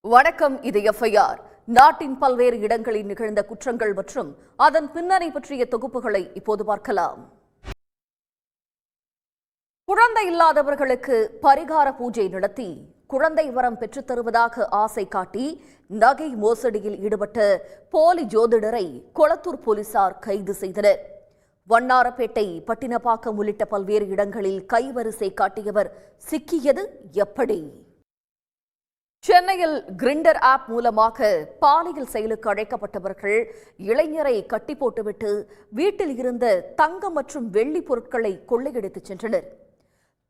வணக்கம். இது எஃப்ஐஆர். நாட்டின் பல்வேறு இடங்களில் நிகழ்ந்த குற்றங்கள் மற்றும் அதன் பின்னணி பற்றிய தொகுப்புகளை இப்போது பார்க்கலாம். குழந்தை இல்லாதவர்களுக்கு பரிகார பூஜை நடத்தி குழந்தை வரம் பெற்றுத் தருவதாக ஆசை காட்டி நகை மோசடியில் ஈடுபட்ட போலி ஜோதிடரை கொளத்தூர் போலீசார் கைது செய்தனர். வண்ணாரப்பேட்டை, பட்டினப்பாக்கம் உள்ளிட்ட பல்வேறு இடங்களில் கைவரிசை காட்டியவர் சிக்கியது எப்படி? சென்னையில் கிரிண்டர் ஆப் மூலமாக பாலியல் செயலுக்கு அழைக்கப்பட்டவர்கள் இளைஞரை கட்டி போட்டுவிட்டு வீட்டில் இருந்த தங்கம் மற்றும் வெள்ளி பொருட்களை கொள்ளையடித்துச் சென்றனர்.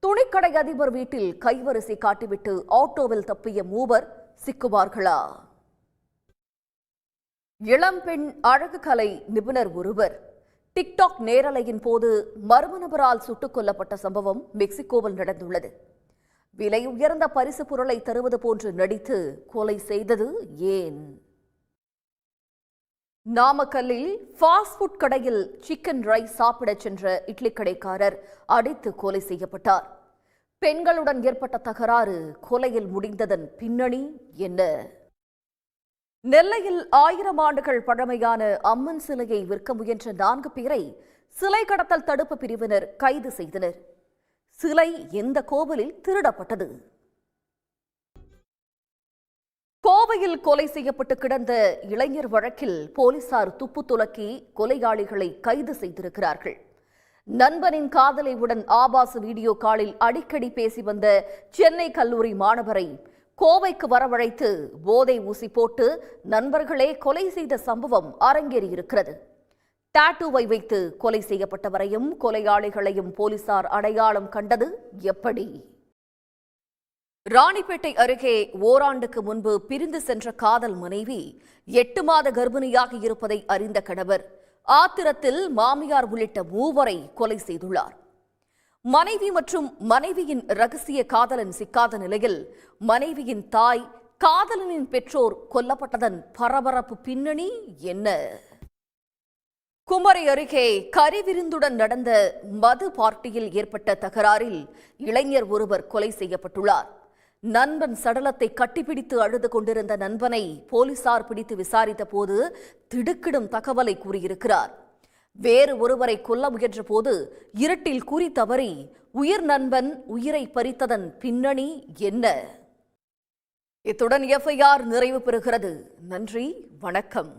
துணிக்கடை அதிபர் வீட்டில் கைவரிசை காட்டிவிட்டு ஆட்டோவில் தப்பிய மூவர் சிக்குவார்களா? இளம்பெண் அழகு கலை நிபுணர் ஒருவர் டிக்டாக் நேரலையின் போது மர்ம நபரால் சுட்டுக் கொல்லப்பட்ட சம்பவம் மெக்சிகோவில் நடந்துள்ளது. விலை உயர்ந்த பரிசு பொருளை தருவது போன்று நடித்து கொலை செய்தது ஏன்? நாமக்கல்லில் ஃபாஸ்ட் ஃபுட் கடையில் சிக்கன் ரைஸ் சாப்பிடச் சென்ற இட்லி கடைக்காரர் அடித்து கொலை செய்யப்பட்டார். பெண்களுடன் ஏற்பட்ட தகராறு கொலையில் முடிந்ததன் பின்னணி என்ன? நெல்லையில் 1000 ஆண்டுகள் பழமையான அம்மன் சிலையை விற்க முயன்ற 4 பேரை சிலை கடத்தல் தடுப்பு பிரிவினர் கைது செய்தனர். சிலை எந்த கோவிலில் திருடப்பட்டது? கோவையில் கொலை செய்யப்பட்டு கிடந்த இளைஞர் வழக்கில் போலீசார் துப்பு துலக்கி கொலையாளிகளை கைது செய்திருக்கிறார்கள். நண்பனின் காதலியுடன் ஆபாச வீடியோ காலில் அடிக்கடி பேசி வந்த சென்னை கல்லூரி மாணவரை கோவைக்கு வரவழைத்து போதை ஊசி போட்டு நண்பர்களே கொலை செய்த சம்பவம் அரங்கேறியிருக்கிறது. டாட்டூவை வைத்து கொலை செய்யப்பட்டவரையும் கொலையாளிகளையும் போலீசார் அடையாளம் கண்டது எப்படி? ராணிப்பேட்டை அருகே ஓராண்டுக்கு முன்பு பிரிந்து சென்ற காதல் மனைவி 8 மாத கர்ப்பிணியாக இருப்பதை அறிந்த கணவர் ஆத்திரத்தில் மாமியார் உள்ளிட்ட 3 கொலை செய்துள்ளார். மனைவி மற்றும் மனைவியின் ரகசிய காதலன் சிக்காத நிலையில் மனைவியின் தாய், காதலனின் பெற்றோர் கொல்லப்பட்டதன் பரபரப்பு பின்னணி என்ன? குமரி அருகே கறிவிருந்துடன் நடந்த மது பார்ட்டியில் ஏற்பட்ட தகராறில் இளைஞர் ஒருவர் கொலை செய்யப்பட்டுள்ளார். நண்பன் சடலத்தை கட்டிப்பிடித்து அழுது கொண்டிருந்த நண்பனை போலீசார் பிடித்து விசாரித்த போது திடுக்கிடும் தகவலை கூறியிருக்கிறார். வேறு ஒருவரை கொல்ல முயன்ற போது இருட்டில் குறி தவறி உயிர் நண்பன் உயிரை பறித்ததன் பின்னணி என்ன? இத்துடன் எஃப்ஐஆர் நிறைவு பெறுகிறது. நன்றி, வணக்கம்.